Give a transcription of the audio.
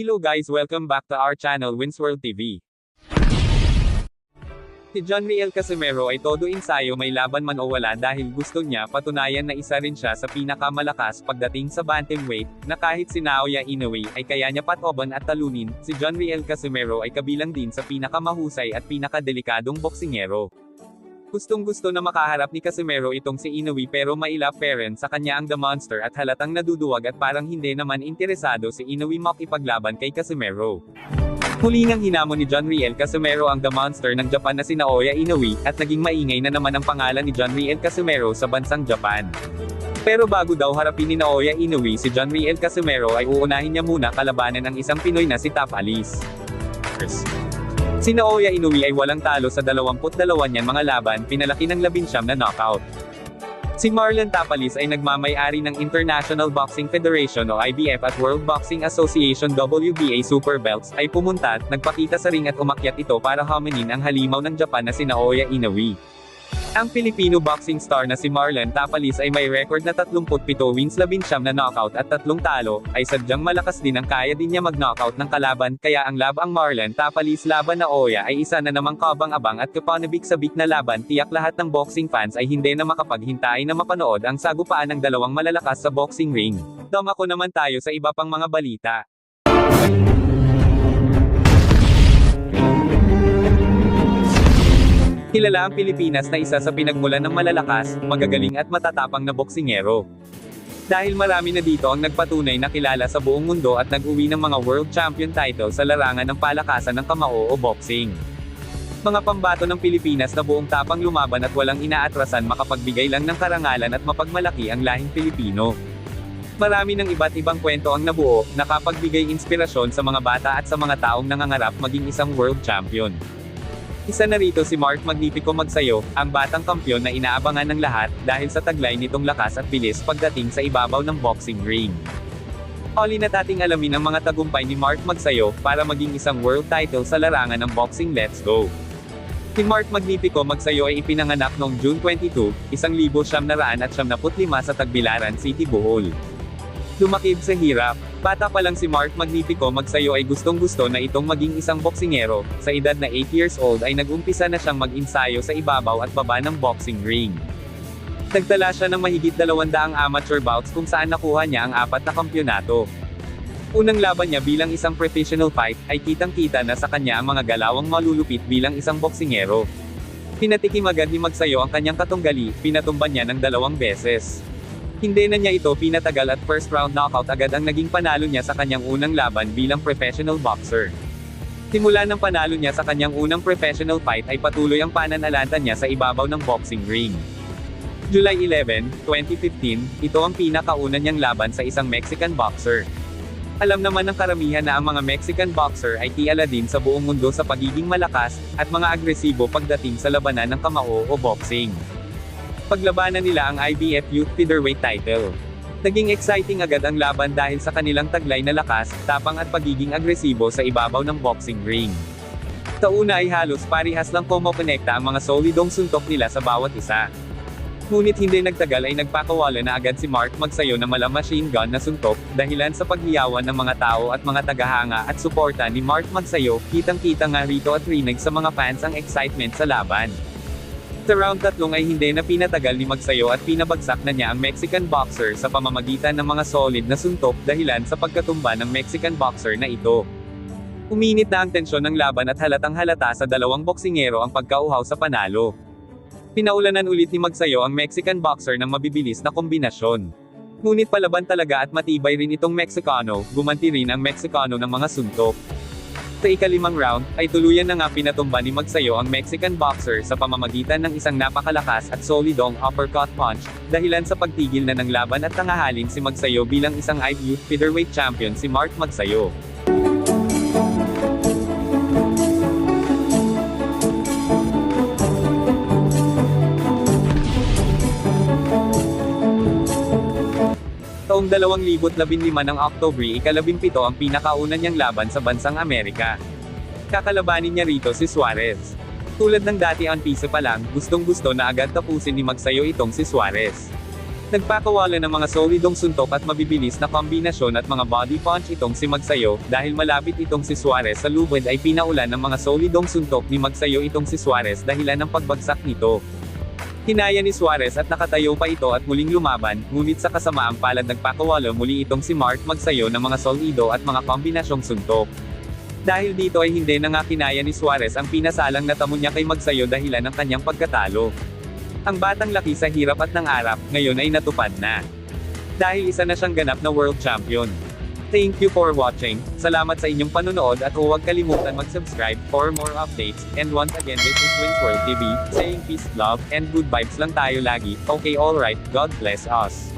Hello guys, welcome back to our channel Winsworld TV. Si John Riel Casimero ay todo ensayo, may laban man o wala, dahil gusto niya patunayan na isa rin siya sa pinakamalakas pagdating sa bantamweight, na kahit si Naoya Inoue ay kaya niya patoban at talunin. Si John Riel Casimero ay kabilang din sa pinakamahusay at pinakadelikadong boksingero. Gustong-gusto na makaharap ni Casimero itong si Inoue, pero mailap parent sa kanya ang The Monster at halatang naduduwag at parang hindi naman interesado si Inoue makipaglaban kay Casimero. Huli ngang hinamon ni John Riel Casimero ang The Monster ng Japan na si Naoya Inoue, at naging maingay na naman ang pangalan ni John Riel Casimero sa bansang Japan. Pero bago daw harapin ni Naoya Inoue si John Riel Casimero ay uunahin niya muna kalabanan ang isang Pinoy na si Top Alice. Si Naoya Inoue ay walang talo sa 22 niyang mga laban, pinalaki ng 19 na knockout. Si Marlon Tapalis ay nagmamay-ari ng International Boxing Federation o IBF at World Boxing Association WBA Super Belts, ay pumunta at nagpakita sa ring at umakyat ito para haminin ang halimaw ng Japan na si Naoya Inoue. Ang Filipino boxing star na si Marlon Tapalis ay may record na 37 wins, 19 na knockout at 3 talo, ay sadyang malakas din ang kaya din niya mag-knockout ng kalaban, kaya ang labang Marlon Tapalis laban Naoya ay isa na namang kabang-abang at kapanabik-sabik na laban. Tiyak lahat ng boxing fans ay hindi na makapaghintay na mapanood ang sagupaan ng dalawang malalakas sa boxing ring. Dumako naman tayo sa iba pang mga balita. Kilala ang Pilipinas na isa sa pinagmulan ng malalakas, magagaling at matatapang na boksingero. Dahil marami na dito ang nagpatunay na kilala sa buong mundo at nag-uwi ng mga world champion title sa larangan ng palakasan ng kamao o boxing. Mga pambato ng Pilipinas na buong tapang lumaban at walang inaatrasan, makapagbigay lang ng karangalan at mapagmalaki ang lahing Pilipino. Marami ng iba't ibang kwento ang nabuo, nakapagbigay inspirasyon sa mga bata at sa mga taong nangangarap maging isang world champion. Isa na rito si Mark Magnifico Magsayo, ang batang kampyon na inaabangan ng lahat, dahil sa taglay nitong lakas at bilis pagdating sa ibabaw ng boxing ring. Oli na tating alamin ang mga tagumpay ni Mark Magsayo, para maging isang world title sa larangan ng boxing. Let's go! Si Mark Magnifico Magsayo ay ipinanganak noong June 22, 1995 sa Tagbilaran City, Bohol. Lumakib sa hirap. Bata pa lang si Mark Magnifico Magsayo ay gustong-gusto na itong maging isang boksingero. Sa edad na 8 years old ay nag-umpisa na siyang mag-ensayo sa ibabaw at baba ng boxing ring. Nagtala siya ng mahigit 200 amateur bouts kung saan nakuha niya ang 4 na kampyonato. Unang laban niya bilang isang professional fight, ay kitang-kita na sa kanya ang mga galawang malulupit bilang isang boksingero. Pinatikim agad ni Magsayo ang kanyang katunggali, pinatumban niya ng 2 beses. Hindi na niya ito pinatagal at first round knockout agad ang naging panalo niya sa kanyang unang laban bilang professional boxer. Simula ng panalo niya sa kanyang unang professional fight ay patuloy ang pananalanta niya sa ibabaw ng boxing ring. July 11, 2015, ito ang pinakauna niyang laban sa isang Mexican boxer. Alam naman ng karamihan na ang mga Mexican boxer ay kilala din sa buong mundo sa pagiging malakas, at mga agresibo pagdating sa labanan ng kamao o boxing. Paglabanan nila ang IBF Youth Featherweight title. Naging exciting agad ang laban dahil sa kanilang taglay na lakas, tapang at pagiging agresibo sa ibabaw ng boxing ring. Sa una ay halos parihas lang kumokonekta ang mga solidong suntok nila sa bawat isa. Ngunit hindi nagtagal ay nagpakawala na agad si Mark Magsayo na mala machine gun na suntok, dahilan sa paghiyawan ng mga tao at mga tagahanga at suporta ni Mark Magsayo. Kitang-kita nga rito at rinig sa mga fans ang excitement sa laban. Sa round 3 ay hindi na pinatagal ni Magsayo at pinabagsak na niya ang Mexican boxer sa pamamagitan ng mga solid na suntok, dahilan sa pagkatumba ng Mexican boxer na ito. Uminit na ang tensyon ng laban at halatang halata sa dalawang boksingero ang pagkauhaw sa panalo. Pinaulanan ulit ni Magsayo ang Mexican boxer ng mabibilis na kombinasyon. Ngunit palaban talaga at matibay rin itong Meksikano, gumanti rin ang Meksikano ng mga suntok. Sa ika-5 round, ay tuluyan na nga pinatumba ni Magsayo ang Mexican boxer sa pamamagitan ng isang napakalakas at solidong uppercut punch, dahilan sa pagtigil na ng laban at tangahalin si Magsayo bilang isang IBF Featherweight champion si Mark Magsayo. Taong 2015 ng October 17 ang pinakauna niyang laban sa bansang Amerika. Kakalabanin niya rito si Suarez. Tulad ng dati on piso pa lang, gustong-gusto na agad tapusin ni Magsayo itong si Suarez. Nagpakawala ng mga solidong suntok at mabibilis na kombinasyon at mga body punch itong si Magsayo, dahil malapit itong si Suarez sa lubid ay pinaulan ng mga solidong suntok ni Magsayo itong si Suarez dahilan ng pagbagsak nito. Hinaya ni Suarez at nakatayo pa ito at muling lumaban, ngunit sa kasamaang palad nagpakawala muli itong si Mark Magsayo ng mga solido at mga kombinasyong suntok. Dahil dito ay hindi na nga kinaya ni Suarez ang pinasalang natamo niya kay Magsayo dahilan ng kanyang pagkatalo. Ang batang laki sa hirap at nangarap, ngayon ay natupad na. Dahil isa na siyang ganap na world champion. Thank you for watching, salamat sa inyong panunood at huwag kalimutan mag-subscribe for more updates, and once again this is Wins World TV, saying peace, love, and good vibes lang tayo lagi, okay alright, God bless us.